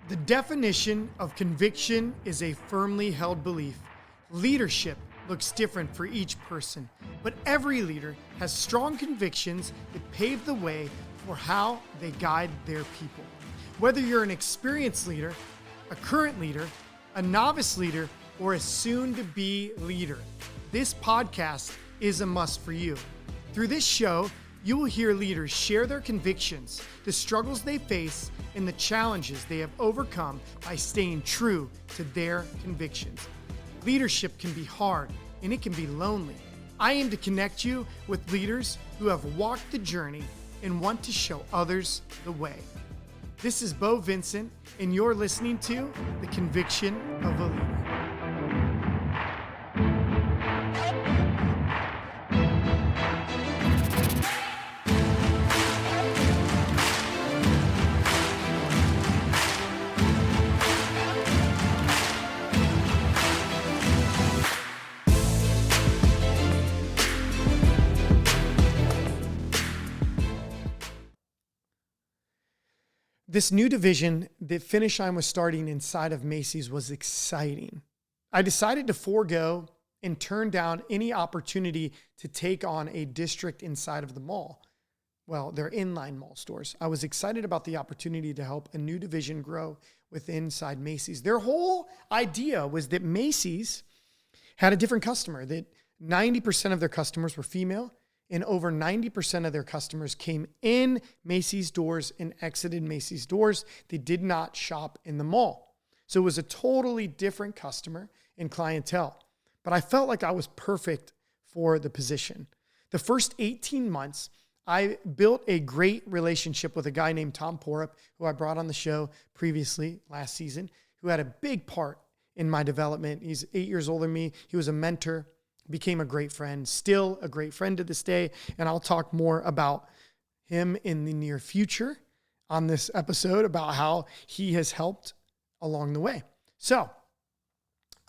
The definition of conviction is a firmly held belief. Leadership looks different for each person, but every leader has strong convictions that pave the way for how they guide their people. Whether you're an experienced leader, a current leader, a novice leader, or a soon-to-be leader, this podcast is a must for you. Through this show, you will hear leaders share their convictions, the struggles they face, and the challenges they have overcome by staying true to their convictions. Leadership can be hard and it can be lonely. I aim to connect you with leaders who have walked the journey and want to show others the way. This is Beau, Vincent, and you're listening to The Conviction of a Leader. This new division that Finish Line was starting inside of Macy's was exciting. I decided to forego and turn down any opportunity to take on a district inside of the mall. Well, they're inline mall stores. I was excited about the opportunity to help a new division grow inside Macy's. Their whole idea was that Macy's had a different customer, that 90% of their customers were female, and over 90% of their customers came in Macy's doors and exited Macy's doors. They did not shop in the mall. So it was a totally different customer and clientele. But I felt like I was perfect for the position. The first 18 months, I built a great relationship with a guy named Tom Porup, who I brought on the show previously last season, who had a big part in my development. He's 8 years older than me. He was a mentor. Became a great friend, still a great friend to this day. And I'll talk more about him in the near future on this episode about how he has helped along the way. So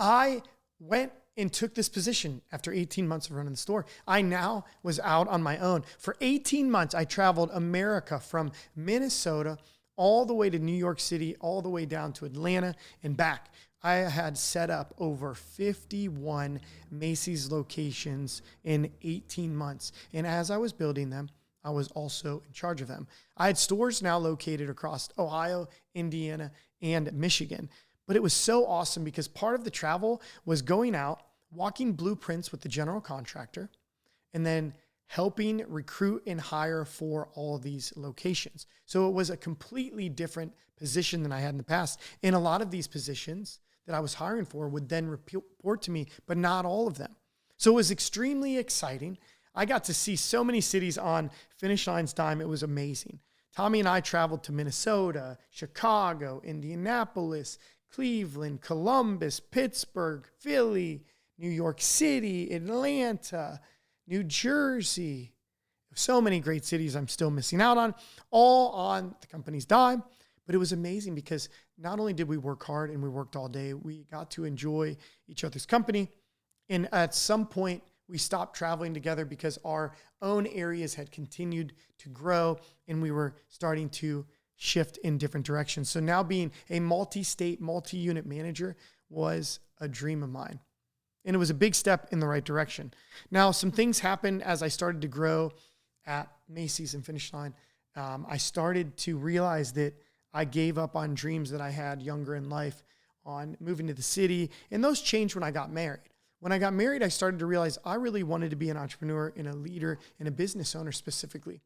I went and took this position after 18 months of running the store. I now was out on my own. For 18 months, I traveled America from Minnesota all the way to New York City, all the way down to Atlanta and back. I had set up over 51 Macy's locations in 18 months. And as I was building them, I was also in charge of them. I had stores now located across Ohio, Indiana, and Michigan. But it was so awesome because part of the travel was going out, walking blueprints with the general contractor, and then helping recruit and hire for all of these locations. So it was a completely different position than I had in the past. And a lot of these positions that I was hiring for would then report to me, but not all of them. So it was extremely exciting. I got to see so many cities on Finish Line's dime. It was amazing. Tommy and I traveled to Minnesota, Chicago, Indianapolis, Cleveland, Columbus, Pittsburgh, Philly, New York City, Atlanta, New Jersey. So many great cities I'm still missing out on, all on the company's dime. But it was amazing because not only did we work hard and we worked all day, we got to enjoy each other's company. And at some point, we stopped traveling together because our own areas had continued to grow and we were starting to shift in different directions. So now being a multi-state, multi-unit manager was a dream of mine. And it was a big step in the right direction. Now, some things happened as I started to grow at Macy's and Finish Line. I started to realize that I gave up on dreams that I had younger in life on moving to the city. And those changed when I got married. When I got married, I started to realize I really wanted to be an entrepreneur and a leader and a business owner specifically.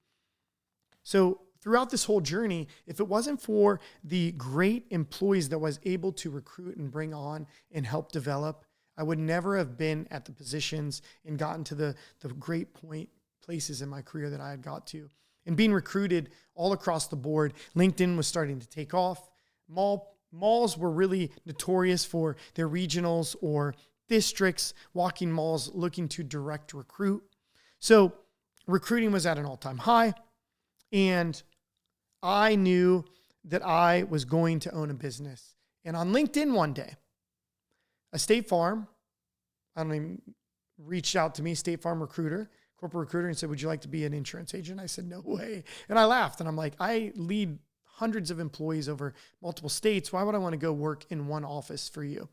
So throughout this whole journey, if it wasn't for the great employees that I was able to recruit and bring on and help develop, I would never have been at the positions and gotten to the great places in my career that I had got to. And being recruited all across the board, LinkedIn was starting to take off. Malls were really notorious for their regionals or districts, walking malls looking to direct recruit. So recruiting was at an all-time high. And I knew that I was going to own a business. And on LinkedIn one day, a State Farm, reached out to me, State Farm recruiter, corporate recruiter, and said, would you like to be an insurance agent? I said, no way. And I laughed and I'm like, I lead hundreds of employees over multiple states. Why would I want to go work in one office for you?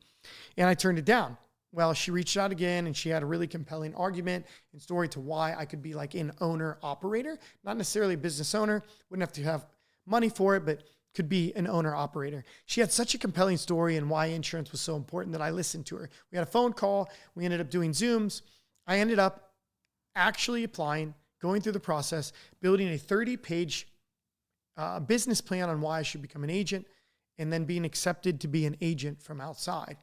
And I turned it down. Well, she reached out again and she had a really compelling argument and story to why I could be like an owner operator, not necessarily a business owner, wouldn't have to have money for it, but could be an owner operator. She had such a compelling story and why insurance was so important that I listened to her. We had a phone call. We ended up doing Zooms. I ended up actually applying, going through the process, building a 30-page business plan on why I should become an agent, and then being accepted to be an agent from outside.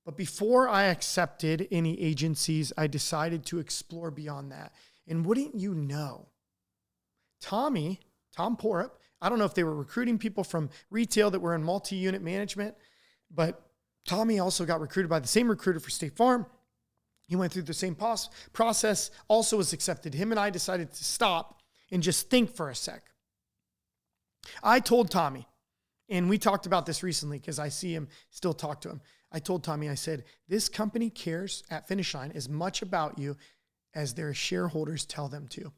But before I accepted any agencies, I decided to explore beyond that. And wouldn't you know, Tom Porup, I don't know if they were recruiting people from retail that were in multi-unit management, but Tommy also got recruited by the same recruiter for State Farm. He went through the same process, also was accepted. Him and I decided to stop and just think for a sec. I told Tommy, and we talked about this recently because I see him still talk to him. I told Tommy, I said, this company cares at Finish Line as much about you as their shareholders tell them to.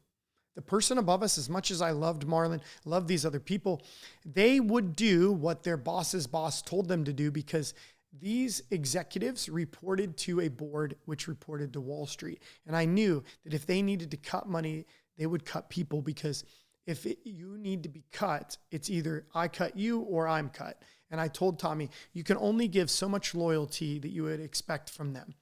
The person above us, as much as I loved Marlon, loved these other people, they would do what their boss's boss told them to do because these executives reported to a board which reported to Wall Street. And I knew that if they needed to cut money, they would cut people because if you need to be cut, it's either I cut you or I'm cut. And I told Tommy, you can only give so much loyalty that you would expect from them.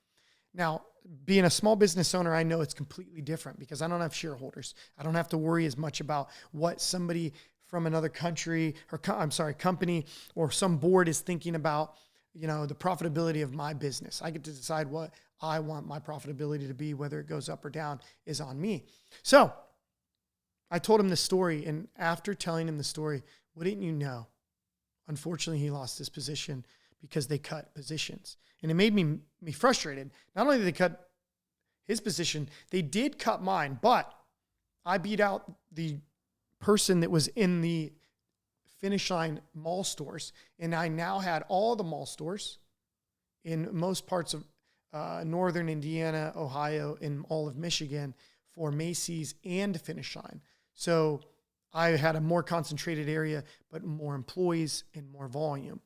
Now, being a small business owner, I know it's completely different because I don't have shareholders. I don't have to worry as much about what somebody from another country or company or some board is thinking about, the profitability of my business. I get to decide what I want my profitability to be, whether it goes up or down is on me. So I told him the story, and after telling him the story, wouldn't you know, unfortunately, he lost his position because they cut positions. And it made me frustrated. Not only did they cut his position, they did cut mine, but I beat out the person that was in the Finish Line mall stores. And I now had all the mall stores in most parts of northern Indiana, Ohio, and all of Michigan for Macy's and Finish Line. So I had a more concentrated area, but more employees and more volume.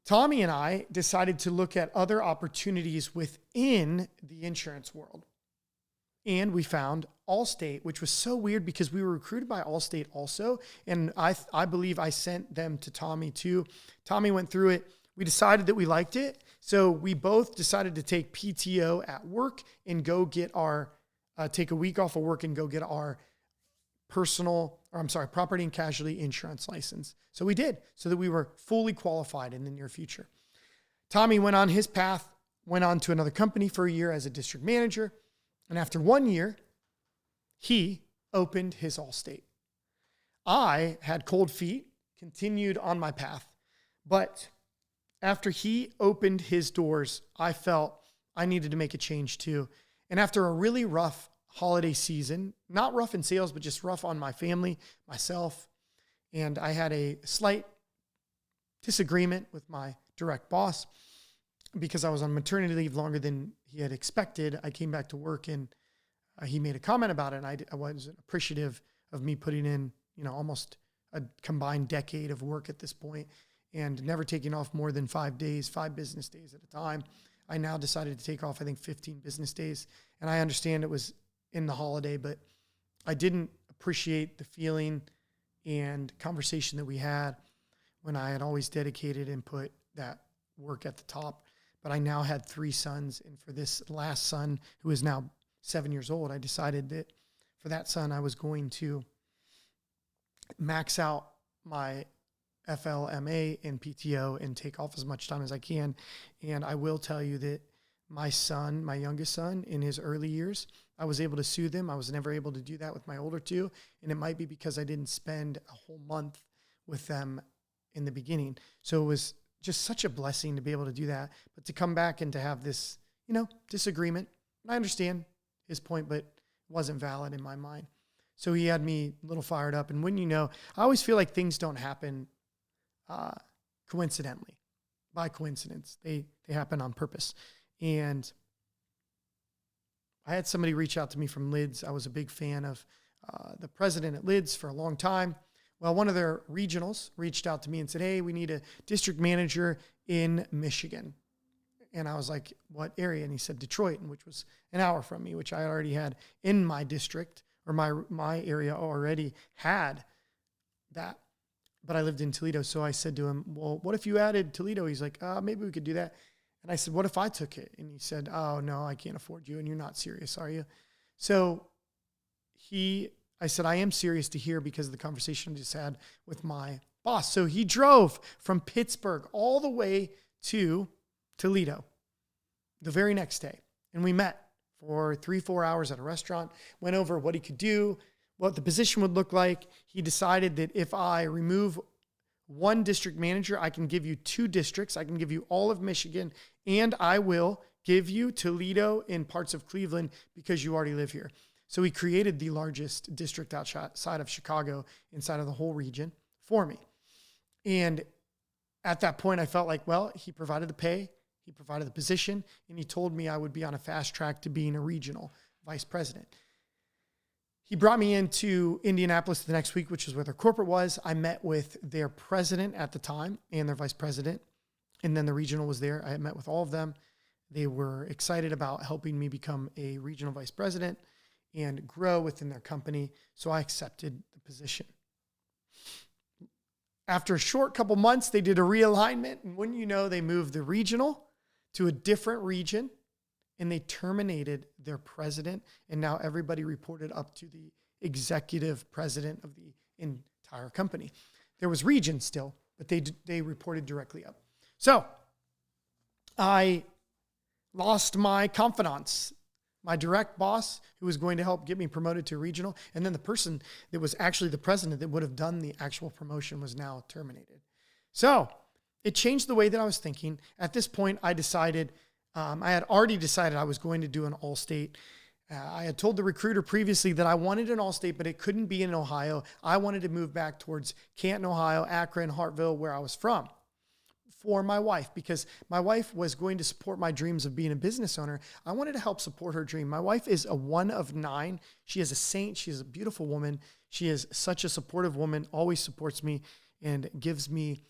Tommy and I decided to look at other opportunities within the insurance world. And we found Allstate, which was so weird because we were recruited by Allstate also. And I believe I sent them to Tommy too. Tommy went through it. We decided that we liked it. So we both decided to take PTO at work and go get take a week off of work and go get our property and casualty insurance license. So we did, so that we were fully qualified in the near future. Tommy went on his path, went on to another company for a year as a district manager. And after 1 year, he opened his Allstate. I had cold feet, continued on my path. But after he opened his doors, I felt I needed to make a change too. And after a really rough holiday season, not rough in sales, but just rough on my family, myself, and I had a slight disagreement with my direct boss because I was on maternity leave longer than he had expected. I came back to work and he made a comment about it, and I wasn't appreciative of me putting in, almost a combined decade of work at this point and never taking off more than 5 business days at a time. I now decided to take off, 15 business days. And I understand it was in the holiday, but I didn't appreciate the feeling and conversation that we had when I had always dedicated and put that work at the top. But I now had 3 sons. And for this last son, who is now 7 years old, I decided that for that son, I was going to max out my FLMA and PTO and take off as much time as I can. And I will tell you that my son, my youngest son, in his early years, I was able to soothe him. I was never able to do that with my older 2. And it might be because I didn't spend a whole month with them in the beginning. So it was just such a blessing to be able to do that. But to come back and to have this, disagreement, I understand his point, but it wasn't valid in my mind. So he had me a little fired up. And when I always feel like things don't happen coincidentally, by coincidence. They happen on purpose. And I had somebody reach out to me from Lids. I was a big fan of the president at Lids for a long time. Well, one of their regionals reached out to me and said, hey, we need a district manager in Michigan. And I was like, what area? And he said, Detroit, which was an hour from me, which I already had in my district, or my area already had that. But I lived in Toledo. So I said to him, well, what if you added Toledo? He's like, maybe we could do that. And I said, what if I took it? And he said, oh, no, I can't afford you. And you're not serious, are you? So I said, I am serious to hear because of the conversation I just had with my boss. So he drove from Pittsburgh all the way to Toledo the very next day. And we met for 3-4 hours at a restaurant, went over what he could do, what the position would look like. He decided that if I remove one district manager, I can give you 2 districts. I can give you all of Michigan, and I will give you Toledo and parts of Cleveland because you already live here. So he created the largest district outside of Chicago, inside of the whole region for me. And at that point, I felt like, well, he provided the pay, he provided the position, and he told me I would be on a fast track to being a regional vice president. He brought me into Indianapolis the next week, which is where their corporate was. I met with their president at the time and their vice president, and then the regional was there. I met with all of them. They were excited about helping me become a regional vice president and grow within their company. So I accepted the position. After a short couple months, they did a realignment. And wouldn't you know, they moved the regional to a different region and they terminated their president. And now everybody reported up to the executive president of the entire company. There was region still, but they reported directly up. So I lost my confidants. My direct boss, who was going to help get me promoted to regional, and then the person that was actually the president that would have done the actual promotion was now terminated. So it changed the way that I was thinking. At this point, I decided, I had already decided I was going to do an all-state. I had told the recruiter previously that I wanted an all-state, but it couldn't be in Ohio. I wanted to move back towards Canton, Ohio, Akron, Hartville, where I was from, for my wife, because my wife was going to support my dreams of being a business owner. I wanted to help support her dream. My wife is a one of 9. She is a saint. She is a beautiful woman. She is such a supportive woman, always supports me and gives me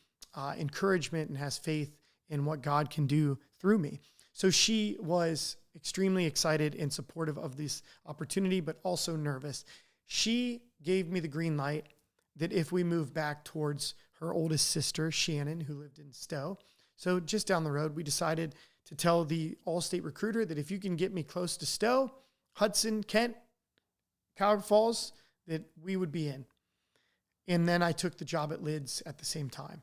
encouragement and has faith in what God can do through me. So she was extremely excited and supportive of this opportunity, but also nervous. She gave me the green light that if we move back towards her oldest sister, Shannon, who lived in Stowe. So just down the road, we decided to tell the all-state recruiter that if you can get me close to Stowe, Hudson, Kent, Cuyahoga Falls, that we would be in. And then I took the job at Lids at the same time.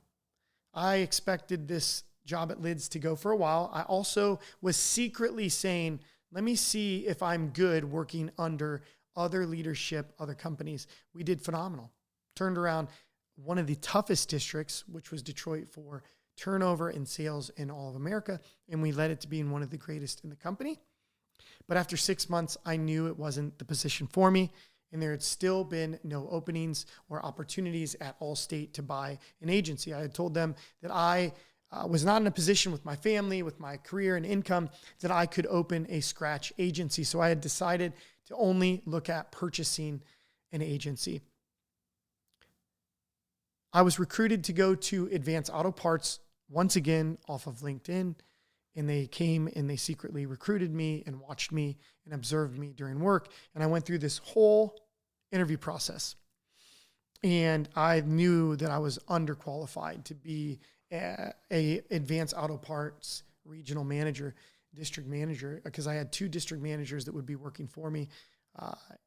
I expected this job at Lids to go for a while. I also was secretly saying, let me see if I'm good working under other leadership, other companies. We did phenomenal. Turned around one of the toughest districts, which was Detroit, for turnover and sales in all of America. And we led it to being one of the greatest in the company. But after 6 months, I knew it wasn't the position for me. And there had still been no openings or opportunities at Allstate to buy an agency. I had told them that I was not in a position with my family, with my career and income, that I could open a scratch agency. So I had decided to only look at purchasing an agency. I was recruited to go to Advance Auto Parts once again off of LinkedIn, and they came and they secretly recruited me and watched me and observed me during work. And I went through this whole interview process, and I knew that I was underqualified to be a Advance Auto Parts regional manager, district manager, because I had 2 district managers that would be working for me.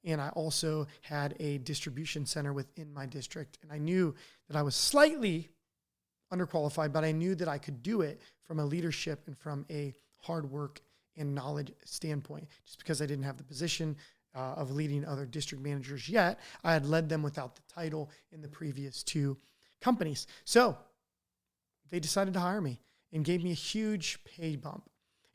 And I also had a distribution center within my district. And I knew that I was slightly underqualified, but I knew that I could do it from a leadership and from a hard work and knowledge standpoint. Just because I didn't have the position of leading other district managers yet, I had led them without the title in the previous 2 companies. So they decided to hire me and gave me a huge pay bump.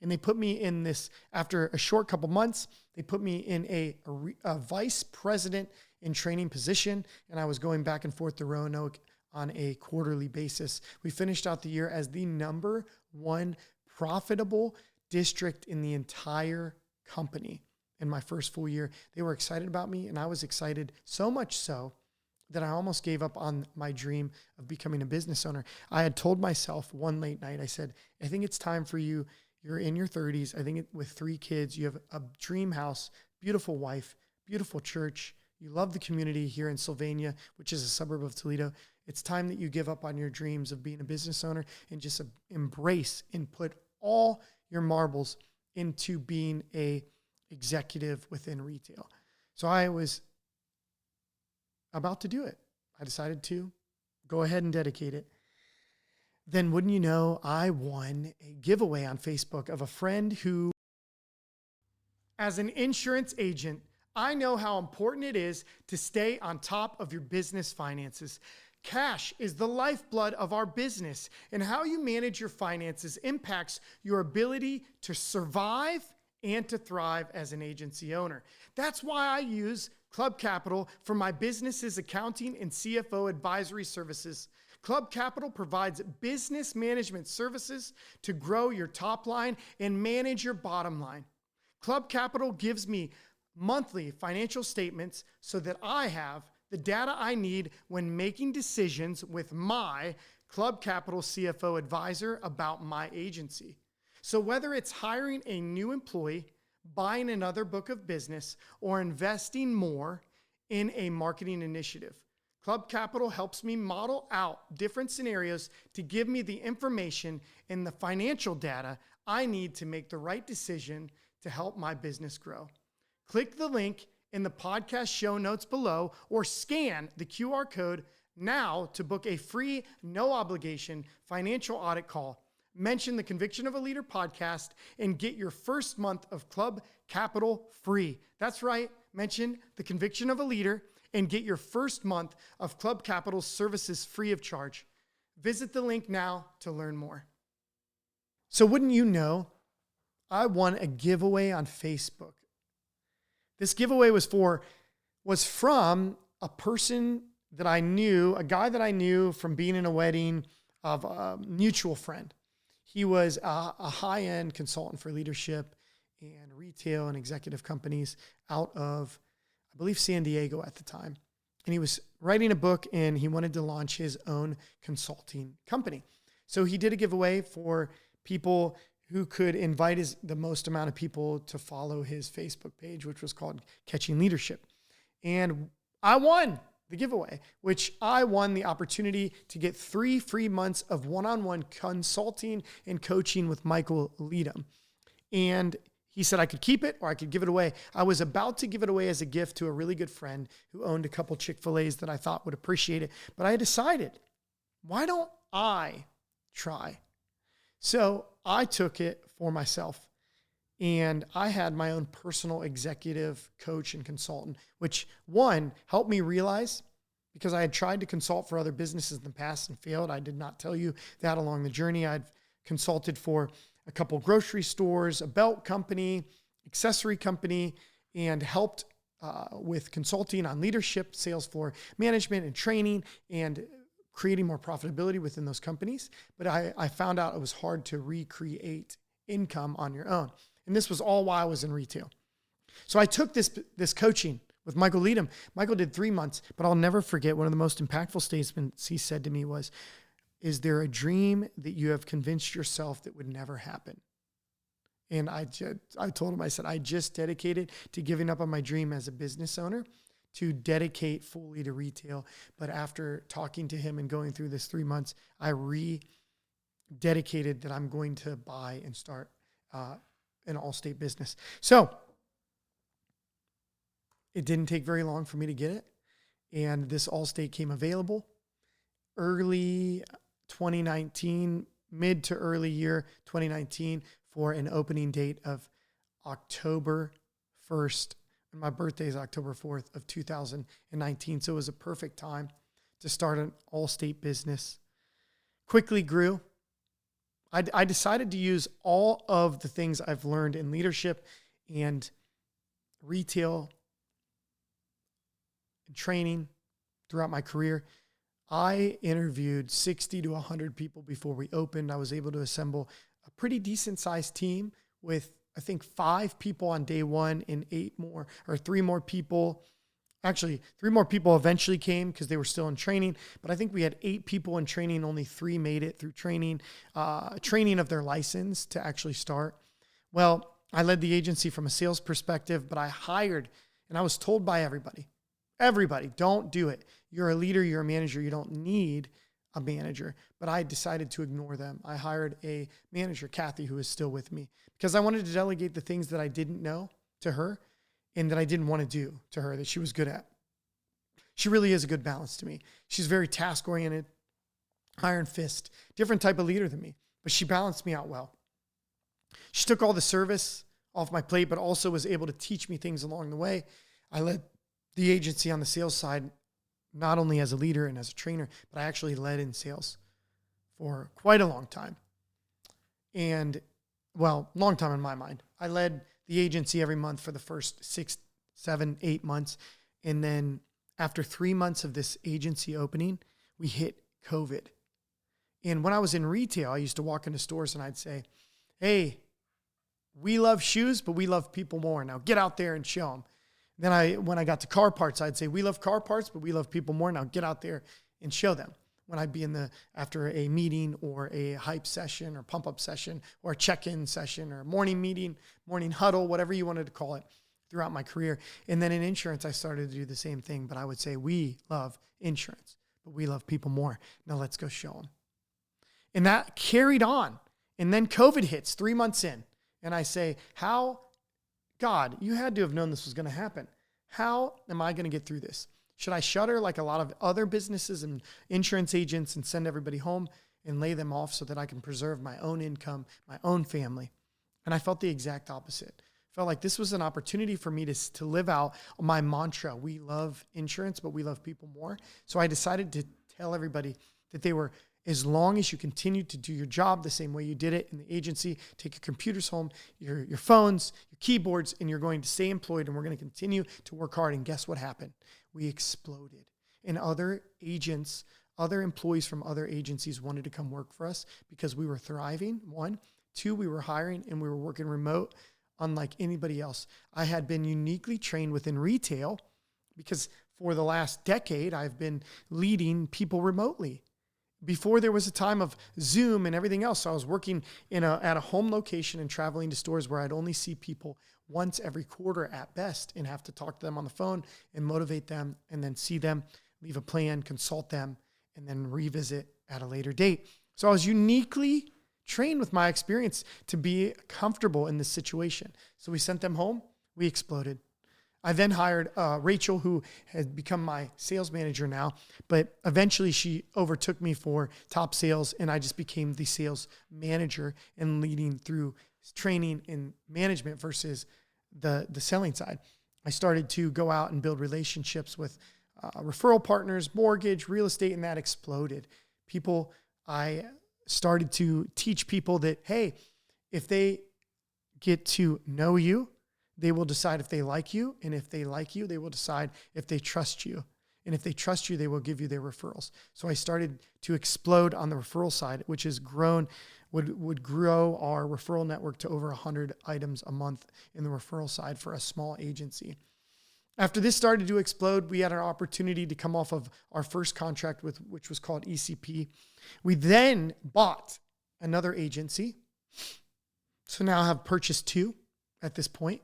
And they put me in this, after a short couple months, they put me in a vice president in training position. And I was going back and forth to Roanoke on a quarterly basis. We finished out the year as the number 1 profitable district in the entire company in my first full year. They were excited about me, and I was excited, so much so that I almost gave up on my dream of becoming a business owner. I had told myself one late night, I said, I think it's time for you. You're in your 30s. I think with 3 kids, you have a dream house, beautiful wife, beautiful church. You love the community here in Sylvania, which is a suburb of Toledo. It's time that you give up on your dreams of being a business owner and just embrace and put all your marbles into being a executive within retail. So I was about to do it. I decided to go ahead and dedicate it. Then wouldn't you know, I won a giveaway on Facebook of a friend who, as an insurance agent, I know how important it is to stay on top of your business finances. Cash is the lifeblood of our business, and how you manage your finances impacts your ability to survive and to thrive as an agency owner. That's why I use Club Capital for my business's accounting and CFO advisory services. Club Capital provides business management services to grow your top line and manage your bottom line. Club Capital gives me monthly financial statements so that I have the data I need when making decisions with my Club Capital CFO advisor about my agency. So whether it's hiring a new employee, buying another book of business, or investing more in a marketing initiative, Club Capital helps me model out different scenarios to give me the information and the financial data I need to make the right decision to help my business grow. Click the link in the podcast show notes below or scan the QR code now to book a free, no obligation financial audit call. Mention the Conviction of a Leader podcast and get your first month of Club Capital free. That's right. Mention the Conviction of a Leader and get your first month of Club Capital services free of charge. Visit the link now to learn more. So wouldn't you know, I won a giveaway on Facebook. This giveaway was from a person that I knew, a guy that I knew from being in a wedding of a mutual friend. He was a high-end consultant for leadership and retail and executive companies out of, I believe, San Diego at the time. And he was writing a book and he wanted to launch his own consulting company. So he did a giveaway for people who could invite the most amount of people to follow his Facebook page, which was called Catching Leadership. And I won the giveaway, which I won the opportunity to get 3 free months of one-on-one consulting and coaching with Michael Leadham. And he said I could keep it or I could give it away. I was about to give it away as a gift to a really good friend who owned a couple Chick-fil-A's that I thought would appreciate it. But I decided, why don't I try? So I took it for myself. And I had my own personal executive coach and consultant, which one helped me realize, because I had tried to consult for other businesses in the past and failed. I did not tell you that along the journey. I'd consulted for a couple grocery stores, a belt company, accessory company, and helped with consulting on leadership, sales floor management, and training, and creating more profitability within those companies. But I found out it was hard to recreate income on your own. And this was all while I was in retail. So I took this coaching with Michael Leadham. Michael did 3 months, but I'll never forget one of the most impactful statements he said to me was, is there a dream that you have convinced yourself that would never happen? And I told him, I said, I just dedicated to giving up on my dream as a business owner to dedicate fully to retail. But after talking to him and going through this 3 months, I rededicated that I'm going to buy and start an Allstate business. So it didn't take very long for me to get it. And this Allstate came available early 2019, mid to early year 2019, for an opening date of October 1st. And my birthday is October 4th of 2019. So it was a perfect time to start an Allstate business. Quickly grew. I decided to use all of the things I've learned in leadership and retail and training throughout my career. I interviewed 60 to 100 people before we opened. I was able to assemble a pretty decent sized team with, I think, 5 people on day one and 3 more people Actually, 3 more people eventually came because they were still in training. But I think we had 8 people in training. Only 3 made it through training of their license to actually start. Well, I led the agency from a sales perspective, but I hired, and I was told by everybody, don't do it. You're a leader, you're a manager, you don't need a manager. But I decided to ignore them. I hired a manager, Kathy, who is still with me, because I wanted to delegate the things that I didn't know to her and that I didn't want to do to her that she was good at. She really is a good balance to me. She's very task-oriented, iron fist, different type of leader than me, but she balanced me out well. She took all the service off my plate, but also was able to teach me things along the way. I led the agency on the sales side, not only as a leader and as a trainer, but I actually led in sales for quite a long time. And, well, long time in my mind. I led the agency every month for the first 6, 7, 8 months. And then after 3 months of this agency opening, we hit COVID. And when I was in retail, I used to walk into stores and I'd say, hey, we love shoes, but we love people more. Now get out there and show them. Then when I got to car parts, I'd say, we love car parts, but we love people more. Now get out there and show them. When I'd be after a meeting or a hype session or pump up session or a check-in session or morning meeting, morning huddle, whatever you wanted to call it throughout my career. And then in insurance, I started to do the same thing, but I would say, we love insurance, but we love people more. Now let's go show them. And that carried on. And then COVID hits 3 months in. And I say, God, you had to have known this was going to happen. How am I going to get through this? Should I shutter like a lot of other businesses and insurance agents and send everybody home and lay them off so that I can preserve my own income, my own family? And I felt the exact opposite. Felt like this was an opportunity for me to live out my mantra. We love insurance, but we love people more. So I decided to tell everybody that they were, as long as you continue to do your job the same way you did it in the agency, take your computers home, your phones, your keyboards, and you're going to stay employed, and we're going to continue to work hard. And guess what happened? We exploded. And other employees from other agencies wanted to come work for us because we were thriving, 1. 2, we were hiring and we were working remote unlike anybody else. I had been uniquely trained within retail because for the last decade, I've been leading people remotely. Before there was a time of Zoom and everything else, so I was working at a home location and traveling to stores where I'd only see people once every quarter at best and have to talk to them on the phone and motivate them and then see them, leave a plan, consult them, and then revisit at a later date. So I was uniquely trained with my experience to be comfortable in this situation. So we sent them home. We exploded. I then hired Rachel, who has become my sales manager now, but eventually she overtook me for top sales, and I just became the sales manager and leading through training and management versus the selling side. I started to go out and build relationships with referral partners, mortgage, real estate, and that exploded. I started to teach people that, hey, if they get to know you, they will decide if they like you. And if they like you, they will decide if they trust you. And if they trust you, they will give you their referrals. So I started to explode on the referral side, which has grown, would grow our referral network to over 100 items a month in the referral side for a small agency. After this started to explode, we had an opportunity to come off of our first contract which was called ECP. We then bought another agency. So now I have purchased 2 at this point.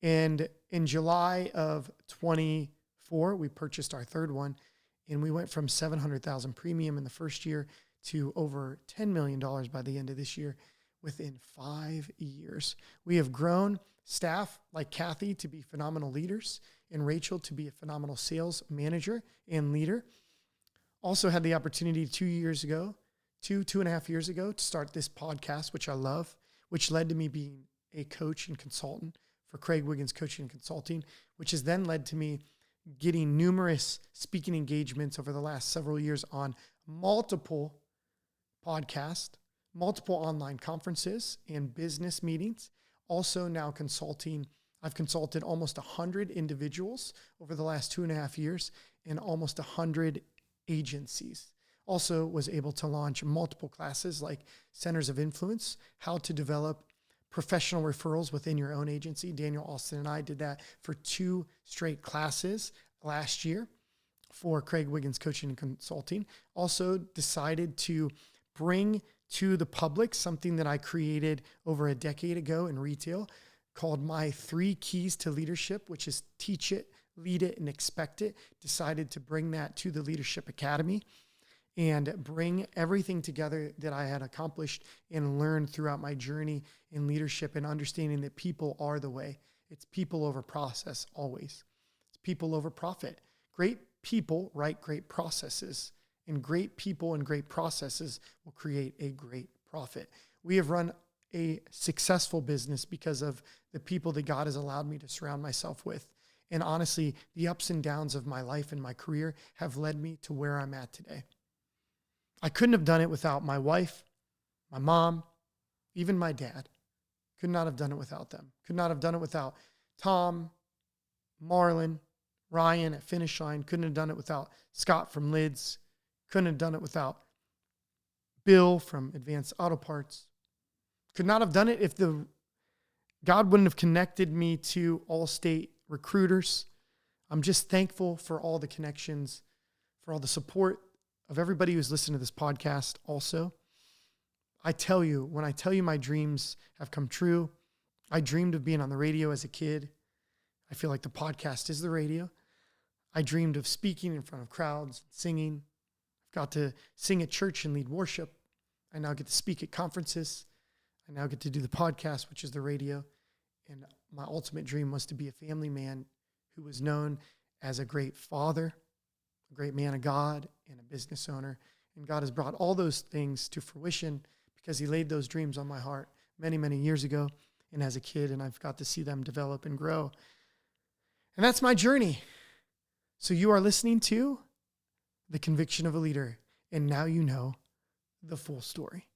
And in July of 24, we purchased our third one, and we went from $700,000 premium in the first year to over $10 million by the end of this year within 5 years. We have grown staff like Kathy to be phenomenal leaders and Rachel to be a phenomenal sales manager and leader. Also had the opportunity 2.5 years ago, to start this podcast, which I love, which led to me being a coach and consultant for Craig Wiggins Coaching and Consulting, which has then led to me getting numerous speaking engagements over the last several years on multiple podcasts, multiple online conferences and business meetings. Also now consulting. I've consulted almost 100 individuals over the last 2.5 years and almost 100 agencies. Also was able to launch multiple classes like Centers of Influence, how to develop professional referrals within your own agency. Daniel Austin and I did that for 2 straight classes last year for Craig Wiggins Coaching and Consulting. Also decided to bring to the public something that I created over a decade ago in retail called my 3 keys to leadership, which is teach it, lead it, and expect it. Decided to bring that to the Leadership Academy and bring everything together that I had accomplished and learned throughout my journey in leadership and understanding that people are the way. It's people over process always. It's people over profit. Great people write great processes, and great people and great processes will create a great profit. We have run a successful business because of the people that God has allowed me to surround myself with. And honestly, the ups and downs of my life and my career have led me to where I'm at today. I couldn't have done it without my wife, my mom, even my dad. Could not have done it without them. Could not have done it without Tom, Marlon, Ryan at Finish Line. Couldn't have done it without Scott from Lids. Couldn't have done it without Bill from Advanced Auto Parts. Could not have done it if God wouldn't have connected me to Allstate recruiters. I'm just thankful for all the connections, for all the support of everybody who's listened to this podcast also. I tell you, when I tell you my dreams have come true, I dreamed of being on the radio as a kid. I feel like the podcast is the radio. I dreamed of speaking in front of crowds, singing. I've got to sing at church and lead worship. I now get to speak at conferences. I now get to do the podcast, which is the radio. And my ultimate dream was to be a family man who was known as a great father, a great man of God, and a business owner. And God has brought all those things to fruition because he laid those dreams on my heart many, many years ago and as a kid, and I've got to see them develop and grow. And that's my journey. So you are listening to The Conviction of a Leader, and now you know the full story.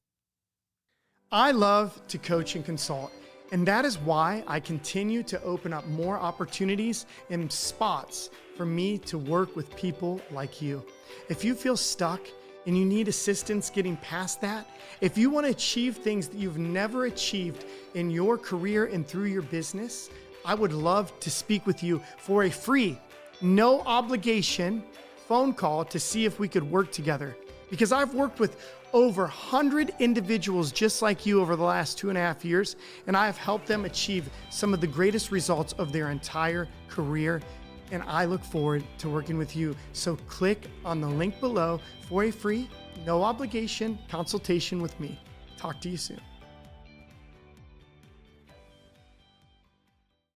I love to coach and consult, and that is why I continue to open up more opportunities and spots for me to work with people like you. If you feel stuck and you need assistance getting past that, if you want to achieve things that you've never achieved in your career and through your business, I would love to speak with you for a free, no obligation phone call to see if we could work together. Because I've worked with over 100 individuals just like you over the last 2.5 years, and I have helped them achieve some of the greatest results of their entire career. And I look forward to working with you. So click on the link below for a free, no obligation consultation with me. Talk to you soon.